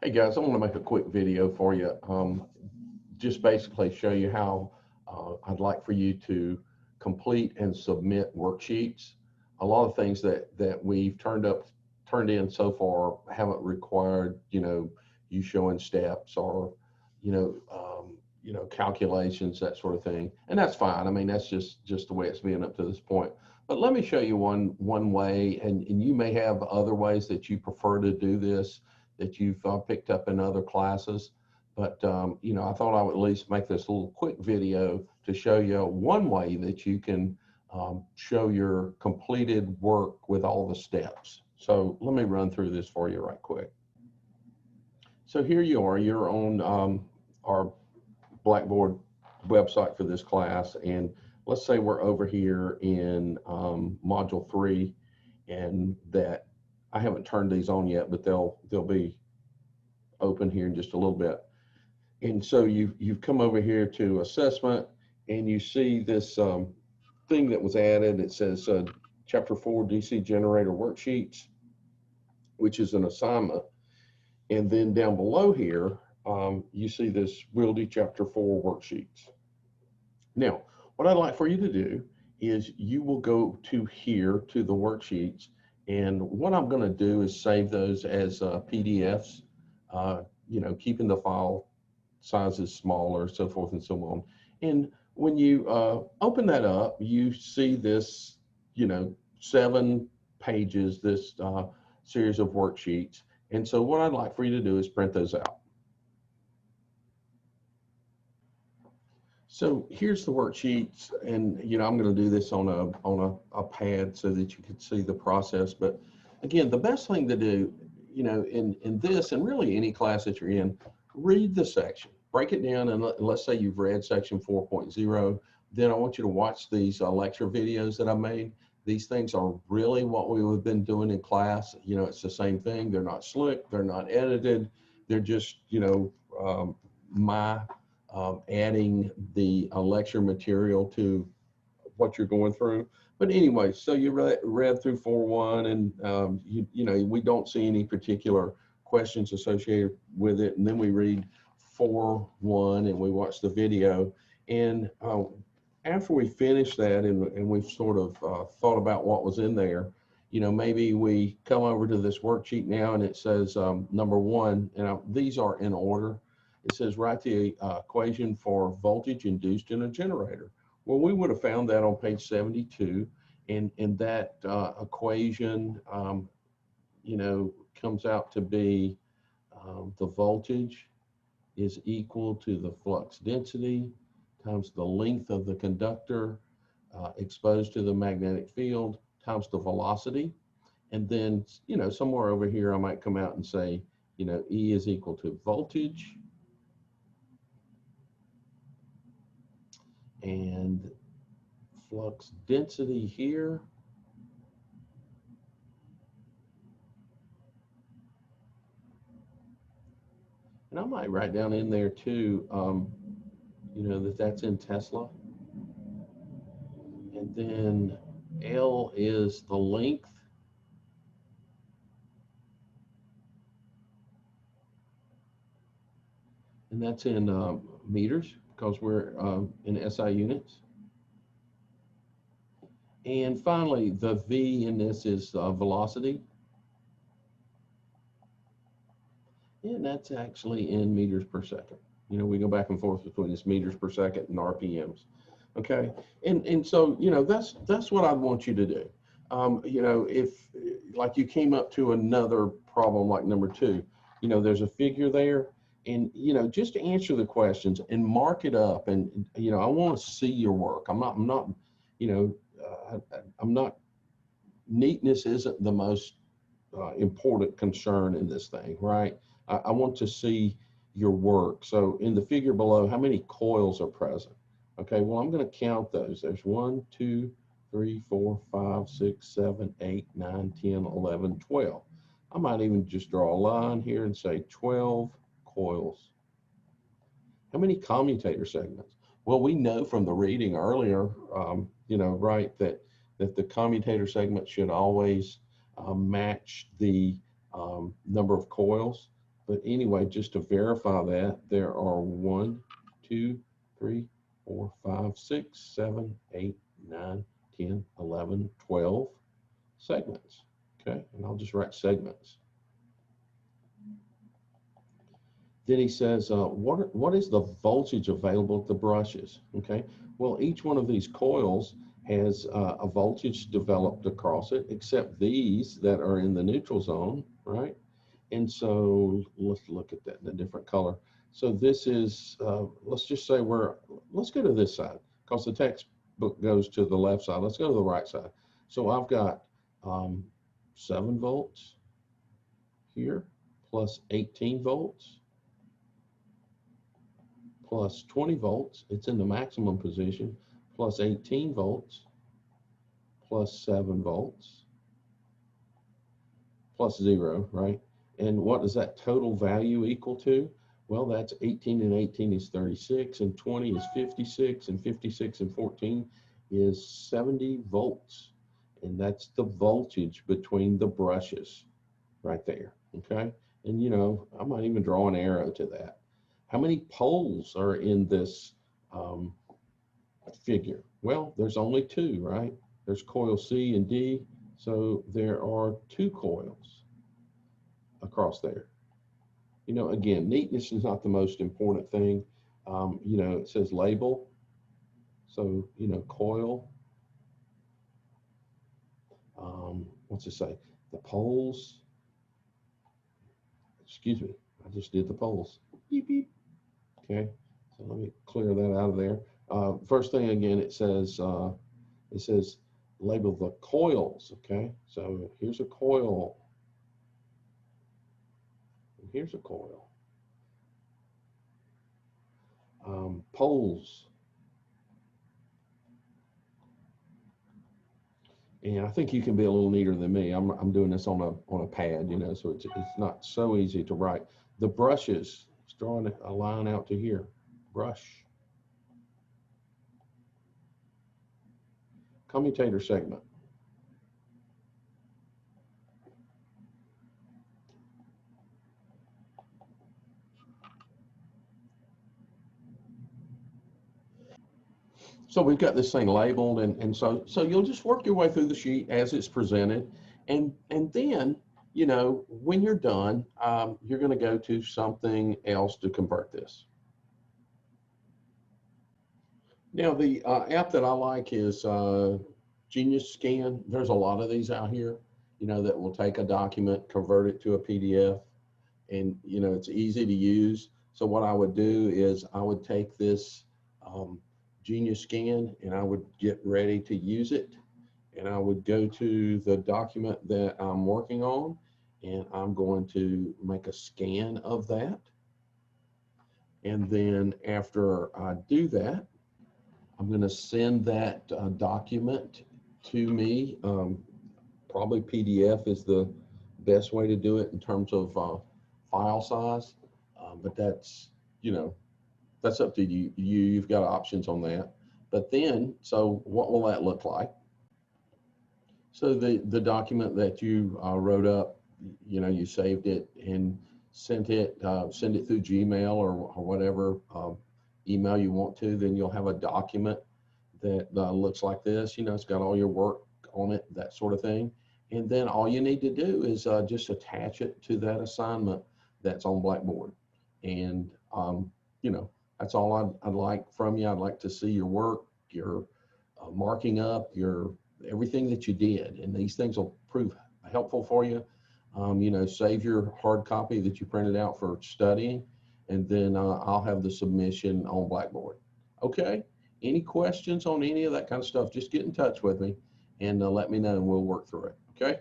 Hey guys, I want to make a quick video for you. Just basically show you how I'd like for you to complete and submit worksheets. A lot of things that we've turned in so far haven't required, you showing steps or, calculations, that sort of thing. And that's fine. I mean, that's just the way it's been up to this point. But let me show you one way, and you may have other ways that you prefer to do this that you've picked up in other classes. But, I thought I would at least make this little quick video to show you one way that you can show your completed work with all the steps. So let me run through this for you right quick. So here you are, you're on our Blackboard website for this class. And let's say we're over here in module 3, and that I haven't turned these on yet, but they'll be open here in just a little bit. And so you've come over here to assessment, and you see this thing that was added. It says Chapter 4 DC Generator Worksheets, which is an assignment. And then down below here, you see this Wieldy Chapter 4 Worksheets. Now, what I'd like for you to do is you will go to here to the worksheets, and what I'm going to do is save those as PDFs, keeping the file sizes smaller, so forth and so on. And when you open that up, you see this, 7 pages, this series of worksheets. And so what I'd like for you to do is print those out. So here's the worksheets, and I'm going to do this on a pad so that you can see the process. But again, the best thing to do, in this and really any class that you're in, read the section, break it down, and let's say you've read section 4.0. Then I want you to watch these lecture videos that I made. These things are really what we've been doing in class. It's the same thing. They're not slick. They're not edited. They're just, my adding the lecture material to what you're going through. But anyway, so you read through 4.1, and we don't see any particular questions associated with it. And then we read 4.1 and we watch the video. And after we finish that and we've sort of thought about what was in there, maybe we come over to this worksheet now, and it says number 1, and these are in order. It says write the equation for voltage induced in a generator. Well, we would have found that on page 72, and that equation, comes out to be the voltage is equal to the flux density times the length of the conductor exposed to the magnetic field times the velocity. And then, somewhere over here, I might come out and say, E is equal to voltage and flux density here. And I might write down in there too, that's in Tesla. And then L is the length. And that's in meters, because we're in SI units. And finally, the V in this is velocity. And that's actually in meters per second. We go back and forth between this meters per second and RPMs. Okay, and so that's what I want you to do. If like you came up to another problem like number 2, there's a figure there, and just answer the questions and mark it up. And I want to see your work. I'm not neatness isn't the most important concern in this thing, right? I want to see your work. So in the figure below, how many coils are present? Okay, well, I'm going to count those. There's 1, 2, 3, 4, 5, 6, 7, 8, 9, 10, 11, 12. I might even just draw a line here and say 12 coils. How many commutator segments? Well, we know from the reading earlier, right, that the commutator segment should always match the number of coils. But anyway, just to verify that, there are 1, 2, 3, 4, 5, 6, 7, 8, 9, 10, 11, 12 segments. Okay, and I'll just write segments. Then he says, what is the voltage available at the brushes? Okay, well, each one of these coils has a voltage developed across it, except these that are in the neutral zone, right? And so let's look at that in a different color. So this is, let's just say let's go to this side because the textbook goes to the left side. Let's go to the right side. So I've got 7 volts here plus 18 volts plus 20 volts. It's in the maximum position plus 18 volts plus 7 volts plus 0, right? And what does that total value equal to? Well, that's 18 and 18 is 36, and 20 is 56, and 56 and 14 is 70 volts. And that's the voltage between the brushes right there, okay? And you know, I might even draw an arrow to that. How many poles are in this figure? Well, there's only 2, right? There's coil C and D, so there are 2 coils across there. You know, again, neatness is not the most important thing. You know, it says label. So, you know, coil. What's it say? The poles. Excuse me, I just did the poles. Beep, beep. Okay, so let me clear that out of there. First thing again, it says label the coils. Okay, so here's a coil. Here's a coil. Poles. And I think you can be a little neater than me. I'm doing this on a pad, you know, so it's not so easy to write. The brushes, it's drawing a line out to here. Brush. Commutator segment. So we've got this thing labeled, and so you'll just work your way through the sheet as it's presented, and then, you know, when you're done, you're going to go to something else to convert this. Now the app that I like is Genius Scan. There's a lot of these out here, you know, that will take a document, convert it to a PDF, and you know, it's easy to use. So what I would do is I would take this Genius Scan and I would get ready to use it, and I would go to the document that I'm working on, and I'm going to make a scan of that. And then after I do that, I'm going to send that document to me. Probably PDF is the best way to do it in terms of file size, but that's, you know, that's up to you. You've got options on that. But then, so what will that look like? So the document that you wrote up, you know, you saved it and send it through Gmail or whatever email you want to. Then you'll have a document that looks like this. You know, it's got all your work on it, that sort of thing. And then all you need to do is just attach it to that assignment that's on Blackboard. And, you know, that's all I'd like from you. I'd like to see your work, your marking up, your everything that you did. And these things will prove helpful for you. You know, save your hard copy that you printed out for studying, and then I'll have the submission on Blackboard. Okay? Any questions on any of that kind of stuff, just get in touch with me and let me know and we'll work through it. Okay?